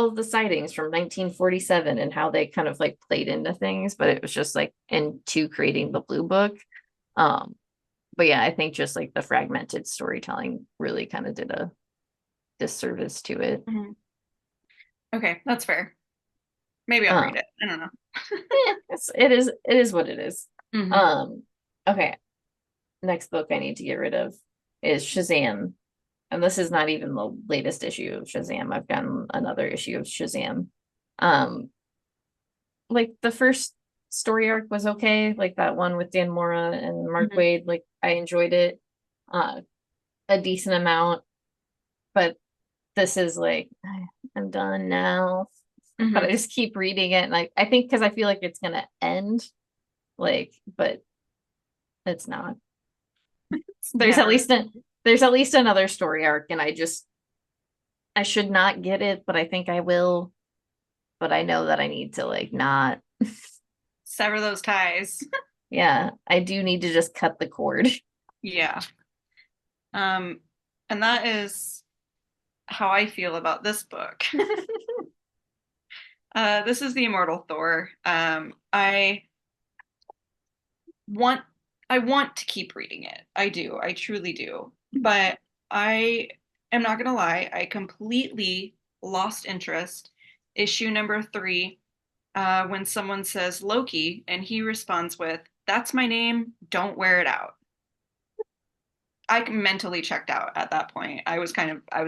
of the sightings from 1947 and how they kind of like played into things, but it was just like into creating the blue book. Um, but yeah, I think just like the fragmented storytelling really kind of did a disservice to it. Mhm. Okay, that's fair. Maybe I'll read Um, it. I don't know. it is what it is. Hmm. Um, okay, next book I need to get rid of is Shazam. And this is not even the latest issue of Shazam. I've gotten another issue of Shazam. Um, like the first story arc was okay, like that one with Dan Mora and Mark Hmm. Waid. Like I enjoyed it uh a decent amount, but this is like I'm done now. But I Hmm. just keep reading it, and I think because I feel like it's gonna end, like, but it's not. It's There's at never. least there's at least another story arc, and I should not get it, but I think I will. But I know that I need to like not. Sever those ties. Yeah, I do need to just cut the cord. Yeah. Um, and that is how I feel about this book. This is the Immortal Thor. Want I want to keep reading it. I do. I truly do. But I am not gonna lie, I completely lost interest. Issue number 3, when someone says Loki and he responds with, "That's my name, don't wear it out." I mentally checked out at that point. I was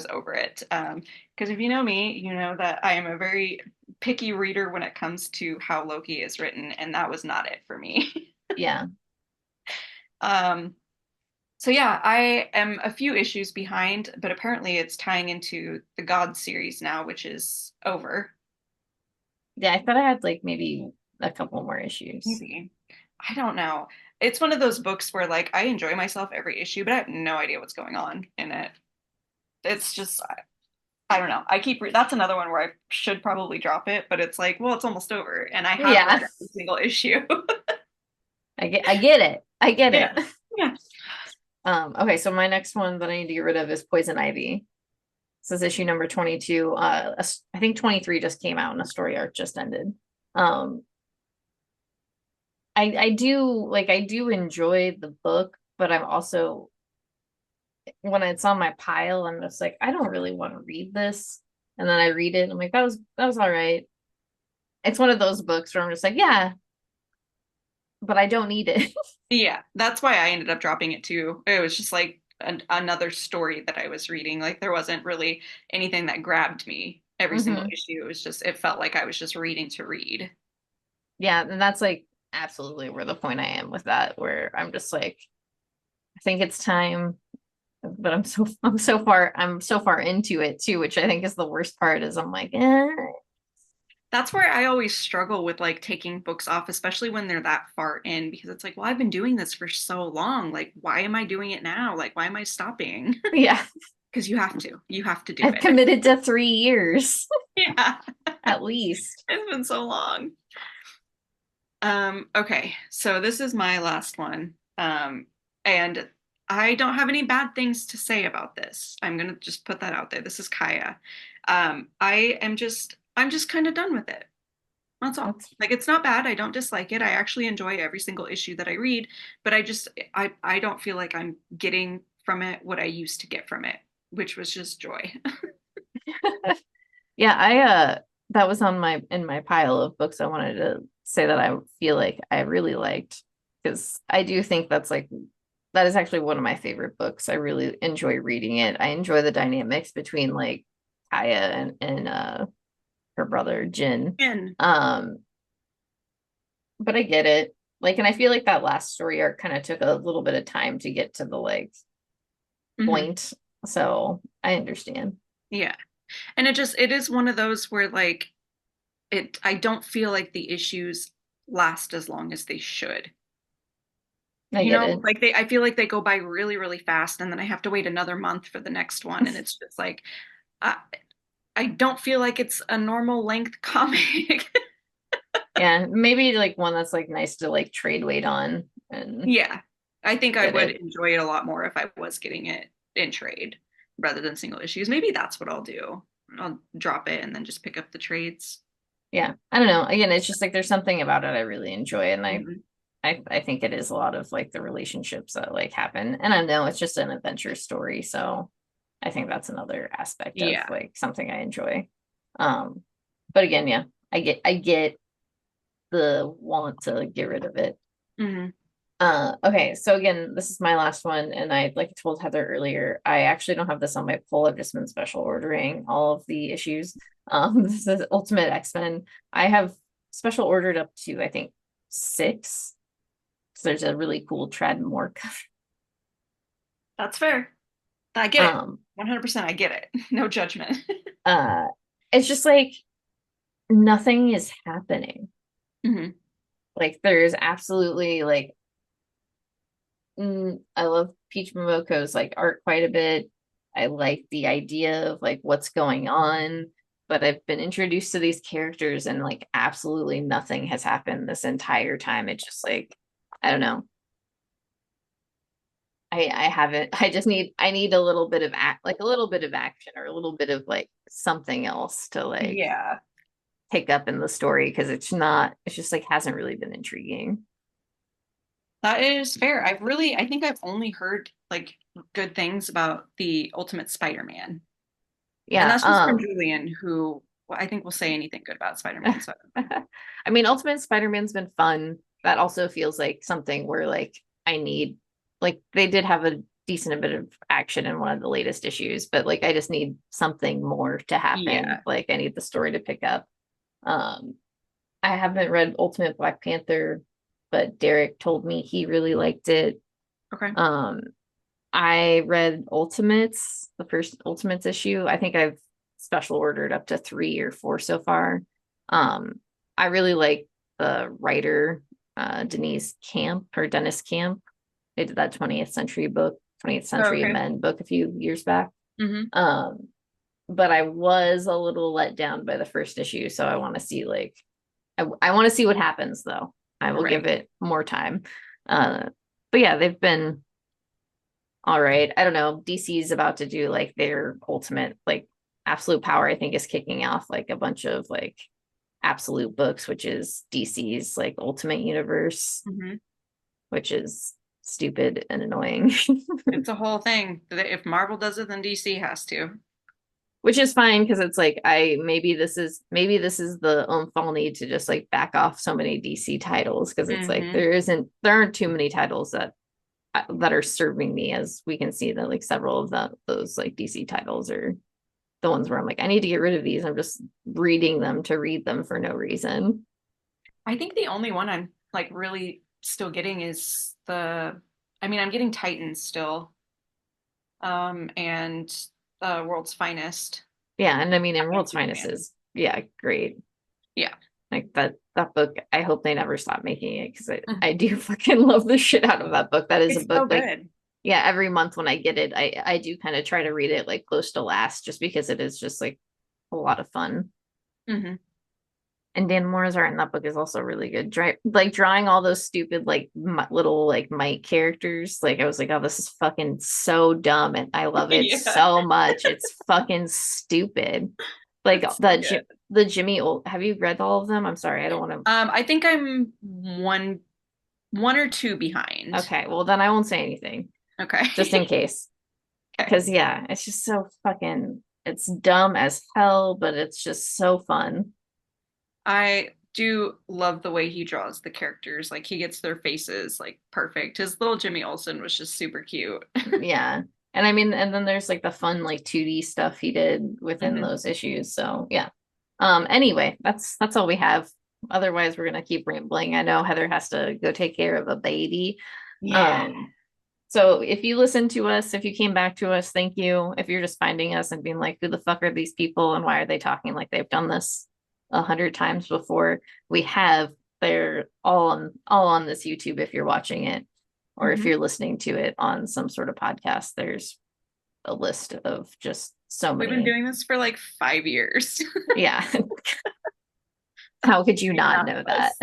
over it. Because if you know me, you know that I am a very picky reader when it comes to how Loki is written, and that was not it for me. Yeah. um, so yeah, I am a few issues behind, but apparently it's tying into the God series now, which is over. Yeah, I thought I had like maybe a couple more issues. Maybe. I don't know. It's one of those books where like I enjoy myself every issue, but I have no idea what's going on in it. It's just I don't know. That's another one where I should probably drop it, but it's like, well, it's almost over, and I have read Yeah, every single issue. I get it. I get Yeah, it. yeah. Okay, so my next one that I need to get rid of is Poison Ivy. This is issue number 22. I think 23 just came out and a story arc just ended. Um, I do enjoy the book, but I'm also when it's on my pile, I'm just like, I don't really want to read this. And then I read it, and I'm like, that was all right. It's one of those books where I'm just like, yeah, but I don't need it. Yeah, that's why I ended up dropping it too. It was just like another story that I was reading. Like there wasn't really anything that grabbed me every single Hmm. issue. It was just, it felt like I was just reading to read. Yeah, and that's like absolutely where the point I am with that, where I'm just like, I think it's time, but I'm so far into it too, which I think is the worst part is I'm like, That's where I always struggle with like taking books off, especially when they're that far in, because it's like, well, I've been doing this for so long. Like, why am I doing it now? Like, why am I stopping? yeah, Because you have to. You have to do I've it. committed to 3 years Yeah. at least. It's been so long. Okay, so this is my last one. And I don't have any bad things to say about this. I'm gonna just put that out there. This is Kaya. I'm just kind of done with it. That's all. That's Like it's not bad. I don't dislike it. I actually enjoy every single issue that I read, but I don't feel like I'm getting from it what I used to get from it, which was just joy. yeah, that was on my in my pile of books I wanted to say that I feel like I really liked because I do think that is actually one of my favorite books. I really enjoy reading it. I enjoy the dynamics between like Kaya and her brother Jin. And Um, but I get it. Like, and I feel like that last story arc kind of took a little bit of time to get to the like mhm, point. So I understand. yeah. And it is one of those where like I don't feel like the issues last as long as they should. I get it. Like I feel like they go by really, really fast, and then I have to wait another month for the next one, and it's just like I, I don't feel like it's a normal length comic. Yeah, maybe like one that's like nice to like trade weight on and Yeah, I think I get would it. enjoy it a lot more if I was getting it in trade rather than single issues. Maybe that's what I'll do. I'll drop it and then just pick up the trades. Yeah, I don't know. Again, it's just like there's something about it I really enjoy, and Mhm. I think it is a lot of like the relationships that like happen. And I know it's just an adventure story, so I think that's another aspect of Yeah. like something I enjoy. Um, but again, yeah, I get the want to get rid of it. Hmm. Okay, so again, this is my last one, and I like I told Heather earlier, I actually don't have this on my pull. I've just been special ordering all of the issues. This is Ultimate X-Men. I have special ordered up to I think 6. So there's a really cool Trad Mork. That's fair. I get it. Um, 100% I get it. No judgment. uh, it's just like nothing is happening. Hmm. Like there's absolutely like I love Peach Momoko's like art quite a bit. I like the idea of like what's going on, but I've been introduced to these characters and like absolutely nothing has happened this entire time. It's just like I don't know. I haven't I need a little bit of a little bit of action or a little bit of like something else to like Yeah. pick up in the story because it's just like hasn't really been intriguing. That is fair. I think I've only heard like good things about the Ultimate Spider-Man. And Yeah, that's just from Julian, who well, I think will say anything good about Spider-Man. So I mean, Ultimate Spider-Man's been fun. That also feels like something where like I need like they did have a decent bit of action in one of the latest issues, but like I just need something more to happen. yeah. Like I need the story to pick up. Um I haven't read Ultimate Black Panther, but Derek told me he really liked it. Okay. Um I read Ultimates, the first Ultimates issue. I think I've special ordered up to 3 or 4 so far. Um, I really like the writer Dennis Camp. They did that 20th century book, 20th Oh, century okay. men book a few years back. Hmm. Um, but I was a little let down by the first issue, so I want to see like I want to see what happens though. I will give Right. it more time. Uh, but yeah, they've been all right. I don't know. DC is about to do like their ultimate, like absolute power, I think is kicking off like a bunch of like absolute books, which is DC's like ultimate universe, Hmm. which is stupid and annoying. It's a whole thing. If Marvel does it, then DC has to. which is fine because it's like maybe this is the I'll need to just like back off so many DC titles because it's like Mhm. there aren't too many titles that are serving me, as we can see that like several of those like DC titles are the ones where I'm like, I need to get rid of these. I'm just reading them to read them for no reason. I think the only one I'm like really still getting is I mean, I'm getting Titans still, and World's Finest. Yeah, and I mean, in I'm a World's huge Finest fan. is yeah, great. Yeah. Like that book, I hope they never stop making it because Mhm. I do fucking love the shit out of that book. That is a It's book so like good. yeah, every month when I get it, I do kind of try to read it like close to last just because it is just like a lot of fun. Hmm. And Dan Moore's art in that book is also really good. Like drawing all those stupid like little like Mike characters. Like I was like, oh, this is fucking so dumb, and I love it Yeah, so much. It's fucking stupid. Like it's so good. The Jimmy old. Have you read all of them? I'm sorry, I don't want to. I think I'm one or two behind. Okay, well then I won't say anything just in Okay. case. Okay. Because yeah, it's just so fucking. It's dumb as hell, but it's just so fun. I do love the way he draws the characters. Like he gets their faces like perfect. His little Jimmy Olsen was just super cute. Yeah. And I mean, and then there's like the fun like 2D stuff he did within Hmm. those issues. So yeah. Anyway, that's all we have. Otherwise, we're gonna keep rambling. I know Heather has to go take care of a baby. Yeah. So if you listen to us, if you came back to us, thank you. If you're just finding us and being like, who the fuck are these people and why are they talking like they've done this 100 times before? We have. They're all on this YouTube if you're watching it, or if Hmm. you're listening to it on some sort of podcast. There's a list of just so We've been many. doing this for like 5 years. Yeah. How could you You're not proud know of that?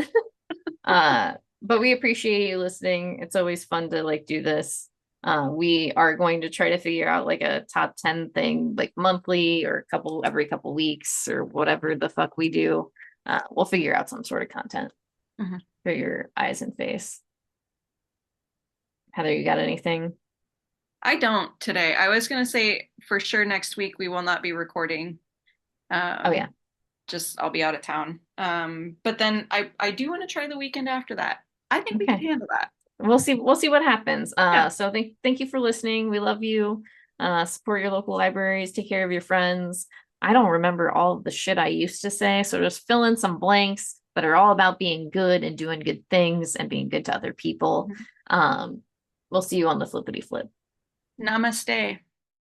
us. But we appreciate you listening. It's always fun to like do this. We are going to try to figure out like a top 10 thing like monthly or every couple weeks or whatever the fuck we do. We'll figure out some sort of content Mhm. for your eyes and face. Heather, you got anything? I don't today. I was gonna say for sure next week we will not be recording. Oh yeah. Um, just I'll be out of town. But then I do want to try the weekend after that. I think we could Okay. handle that. We'll see what happens. Yeah. So thank you for listening. We love you. Support your local libraries, take care of your friends. I don't remember all of the shit I used to say, so just fill in some blanks that are all about being good and doing good things and being good to other people. Mhm. Um, we'll see you on the flippity flip. Namaste.